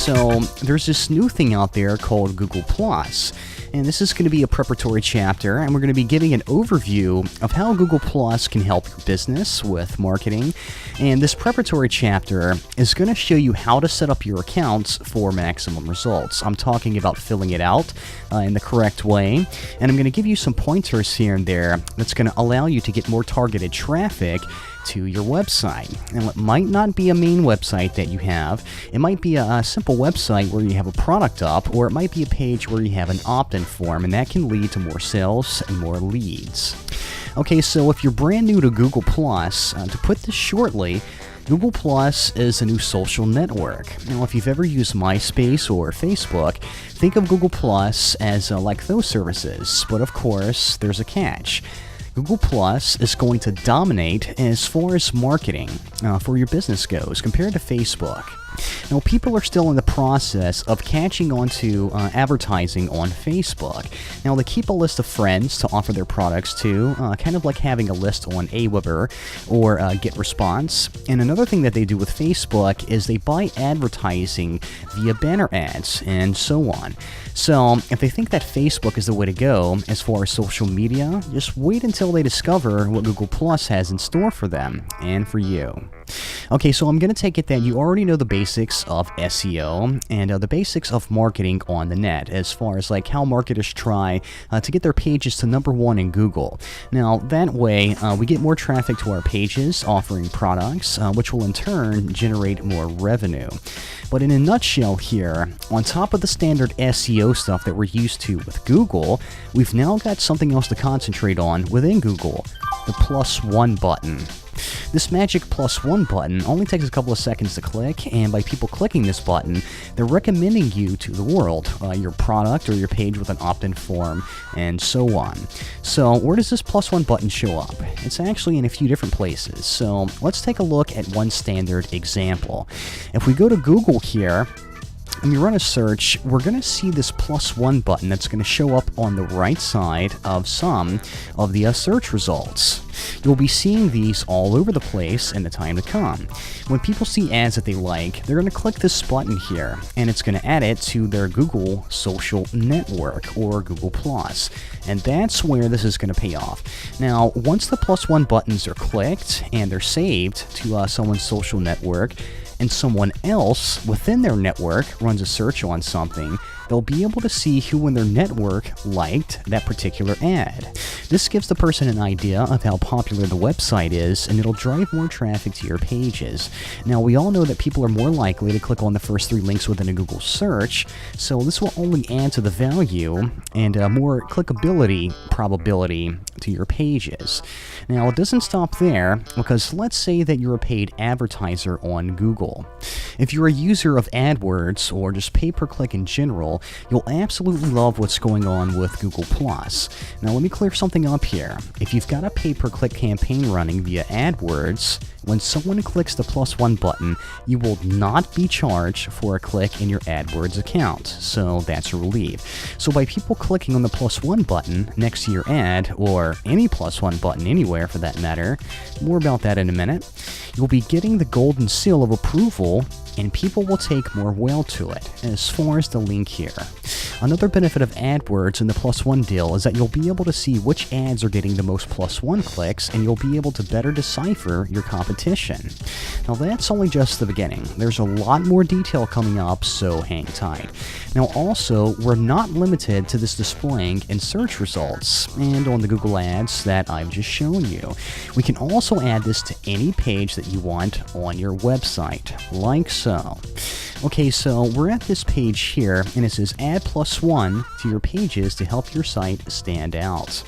So there's this new thing out there called Google+. And this is going to be a preparatory chapter, and we're going to be giving an overview of how Google Plus can help your business with marketing. And this preparatory chapter is going to show you how to set up your accounts for maximum results. I'm talking about filling it out in the correct way, and I'm going to give you some pointers here and there that's going to allow you to get more targeted traffic to your website. And it might not be a main website that you have. It might be a simple website where you have a product up, or it might be a page where you have an opt-in form, and that can lead to more sales and more leads. Okay, so if you're brand new to Google+, to put this shortly, Google Plus is a new social network. Now, if you've ever used MySpace or Facebook, think of Google Plus as like those services, but of course, there's a catch. Google Plus is going to dominate as far as marketing for your business goes compared to Facebook. Now, people are still in the process of catching on to advertising on Facebook. Now, they keep a list of friends to offer their products to, kind of like having a list on Aweber or GetResponse. And another thing that they do with Facebook is they buy advertising via banner ads and so on. So, if they think that Facebook is the way to go as far as social media, just wait until they discover what Google Plus has in store for them and for you. Okay, so I'm going to take it that you already know the basics of SEO and the basics of marketing on the net as far as like how marketers try to get their pages to #1 in Google. Now, that way, we get more traffic to our pages offering products, which will in turn generate more revenue. But in a nutshell here, on top of the standard SEO stuff that we're used to with Google, we've now got something else to concentrate on within Google, the +1 button. This magic +1 button only takes a couple of seconds to click, and by people clicking this button, they're recommending you to the world, your product or your page with an opt-in form, and so on. So where does this +1 button show up? It's actually in a few different places, so let's take a look at one standard example. If we go to Google here, and we run a search, we're going to see this +1 button that's going to show up on the right side of some of the search results. You'll be seeing these all over the place in the time to come. When people see ads that they like, they're going to click this button here, and it's going to add it to their Google social network or Google+. And that's where this is going to pay off. Now, once the +1 buttons are clicked and they're saved to someone's social network, and someone else within their network runs a search on something, they'll be able to see who in their network liked that particular ad. This gives the person an idea of how popular the website is, and it'll drive more traffic to your pages. Now, we all know that people are more likely to click on the first 3 links within a Google search, so this will only add to the value and more clickability probability to your pages. Now, it doesn't stop there, because let's say that you're a paid advertiser on Google. If you're a user of AdWords or just pay-per-click in general, you'll absolutely love what's going on with Google+. Now, let me clear something up here. If you've got a pay-per-click campaign running via AdWords, when someone clicks the +1 button, you will not be charged for a click in your AdWords account, so that's a relief. So by people clicking on the +1 button next to your ad, or any +1 button anywhere for that matter, more about that in a minute, you'll be getting the golden seal of approval, and people will take more well to it as far as the link here. Another benefit of AdWords and the +1 deal is that you'll be able to see which ads are getting the most +1 clicks, and you'll be able to better decipher your competition. Now, that's only just the beginning. There's a lot more detail coming up, so hang tight. Now, also, we're not limited to this displaying in search results and on the Google ads that I've just shown you. We can also add this to any page that you want on your website, like so. Okay, so we're at this page here, and it says add +1 to your pages to help your site stand out.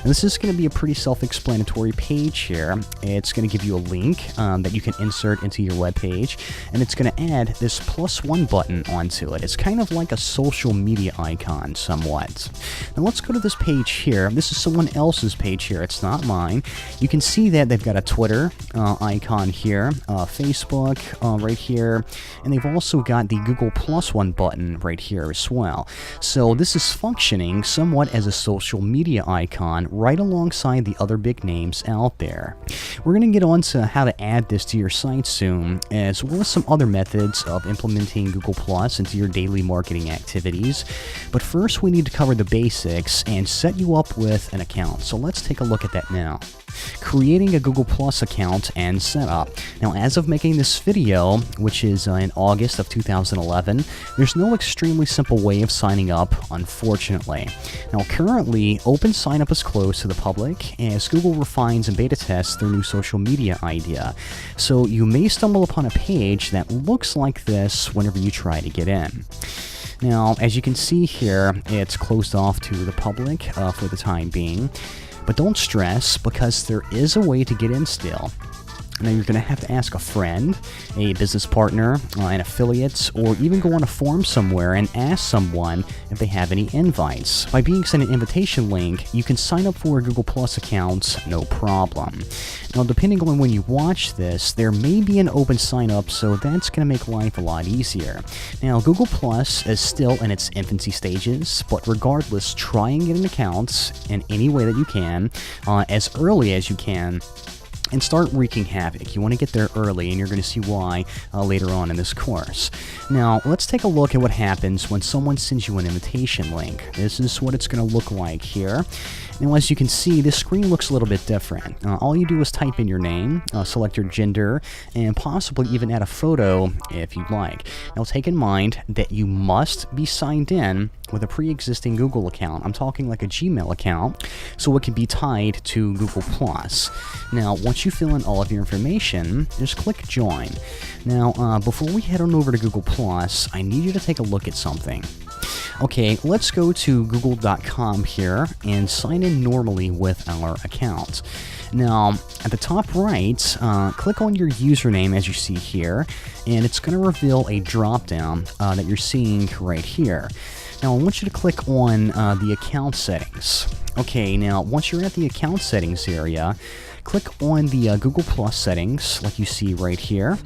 And this is going to be a pretty self-explanatory page here. It's going to give you a link that you can insert into your web page, and it's going to add this +1 button onto it. It's kind of like a social media icon somewhat. Now let's go to this page here. This is someone else's page here. It's not mine. You can see that they've got a Twitter icon here, Facebook right here, and they've also also got the Google Plus one button right here as well. So this is functioning somewhat as a social media icon right alongside the other big names out there. We're going to get on to how to add this to your site soon, as well as some other methods of implementing Google Plus into your daily marketing activities. But first, we need to cover the basics and set you up with an account. So let's take a look at that now. Creating a Google Plus account and setup. Now, as of making this video, which is in August of 2011, there's no extremely simple way of signing up, unfortunately. Now, currently, open sign-up is closed to the public as Google refines and beta tests their new social media idea. So you may stumble upon a page that looks like this whenever you try to get in. Now, as you can see here, it's closed off to the public for the time being. But don't stress, because there is a way to get in still. Now, you're going to have to ask a friend, a business partner, an affiliate, or even go on a forum somewhere and ask someone if they have any invites. By being sent an invitation link, you can sign up for a Google Plus account, no problem. Now, depending on when you watch this, there may be an open sign up, so that's going to make life a lot easier. Now, Google Plus is still in its infancy stages, but regardless, try and get an account in any way that you can, as early as you can, and start wreaking havoc. You want to get there early, and you're going to see why later on in this course. Now, let's take a look at what happens when someone sends you an invitation link. This is what it's going to look like here. Now, as you can see, this screen looks a little bit different. All you do is type in your name, select your gender, and possibly even add a photo if you'd like. Now, take in mind that you must be signed in with a pre-existing Google account. I'm talking like a Gmail account, so it can be tied to Google+. Now, once you fill in all of your information, just click Join. Now, before we head on over to Google+, I need you to take a look at something. Okay, let's go to google.com here and sign in normally with our account. Now, at the top right, click on your username as you see here, and it's going to reveal a drop-down that you're seeing right here. Now, I want you to click on the account settings. Okay, now, once you're at the account settings area, click on the Google Plus settings, like you see right here.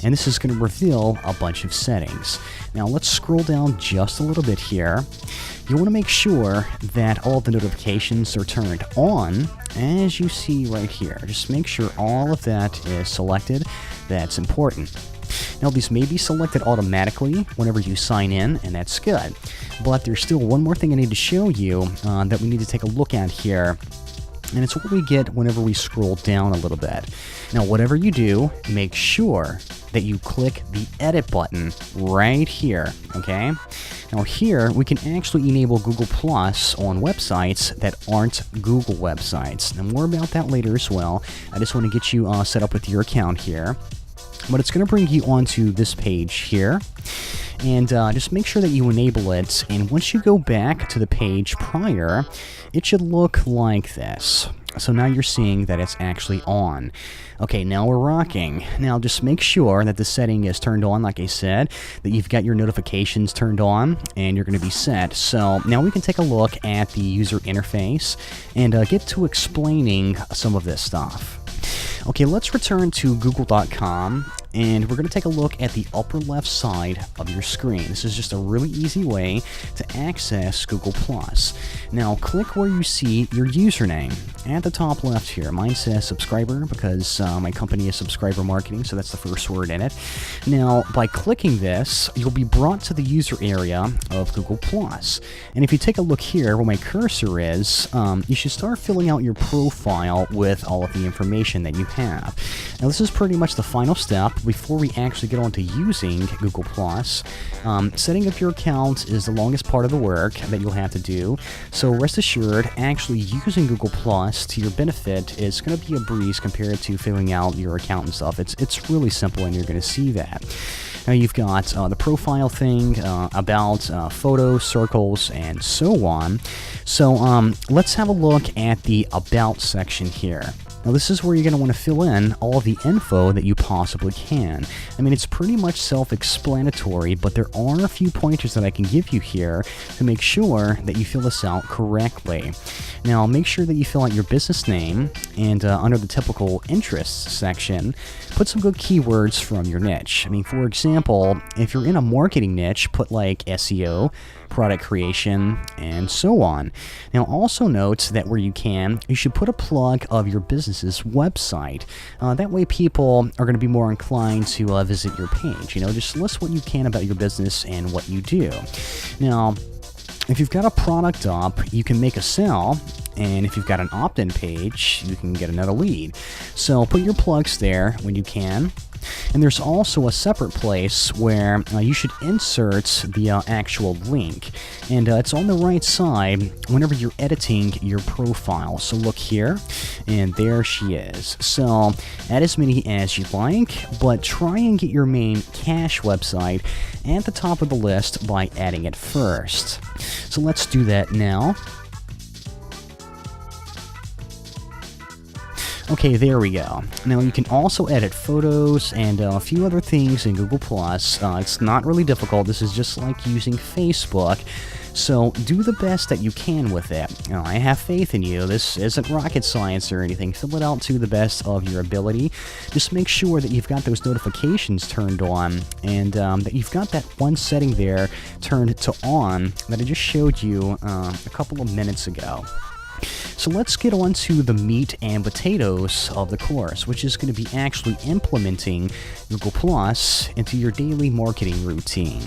And this is going to reveal a bunch of settings. Now, let's scroll down just a little bit here. You want to make sure that all of the notifications are turned on, as you see right here. Just make sure all of that is selected. That's important. Now, these may be selected automatically whenever you sign in, and that's good. But there's still one more thing I need to show you that we need to take a look at here. And it's what we get whenever we scroll down a little bit. Now, whatever you do, make sure that you click the edit button right here, okay? Now here, we can actually enable Google Plus on websites that aren't Google websites. Now, more about that later as well. I just want to get you set up with your account here. But it's going to bring you onto this page here. And just make sure that you enable it, and once you go back to the page prior, it should look like this. So now you're seeing that it's actually on. Okay, now we're rocking. Now just make sure that the setting is turned on, like I said, that you've got your notifications turned on, and you're going to be set. So now we can take a look at the user interface and get to explaining some of this stuff. Okay, let's return to google.com, and we're going to take a look at the upper left side of your screen. This is just a really easy way to access Google+. Now, click where you see your username at the top left here. Mine says subscriber because my company is Subscriber Marketing, so that's the first word in it. Now, by clicking this, you'll be brought to the user area of Google+. And if you take a look here where my cursor is, you should start filling out your profile with all of the information that you have. Now, this is pretty much the final step before we actually get on to using Google+. Setting up your account is the longest part of the work that you'll have to do, so rest assured, actually using Google+ to your benefit is going to be a breeze compared to filling out your account and stuff. It's really simple, and you're going to see that. Now, you've got the profile thing, about, photos, circles, and so on. So let's have a look at the About section here. Now this is where you're going to want to fill in all of the info that you possibly can. I mean, it's pretty much self-explanatory, but there are a few pointers that I can give you here to make sure that you fill this out correctly. Now, make sure that you fill out your business name, and under the typical interests section, put some good keywords from your niche. I mean, for example, if you're in a marketing niche, put like SEO, product creation, and so on. Now, also note that where you can, you should put a plug of your business's website. That way people are going to be more inclined to visit your page. You know, just list what you can about your business and what you do. Now, if you've got a product up, you can make a sale, and if you've got an opt-in page, you can get another lead. So put your plugs there when you can. And there's also a separate place where you should insert the actual link. And it's on the right side whenever you're editing your profile. So look here, and there she is. So add as many as you like, but try and get your main cache website at the top of the list by adding it first. So let's do that now. Okay, there we go. Now you can also edit photos and a few other things in Google+. It's not really difficult. This is just like using Facebook. So do the best that you can with it. Now, I have faith in you. This isn't rocket science or anything. Fill it out to the best of your ability. Just make sure that you've got those notifications turned on, and that you've got that one setting there turned to on that I just showed you a couple of minutes ago. So let's get on to the meat and potatoes of the course, which is going to be actually implementing Google Plus into your daily marketing routine.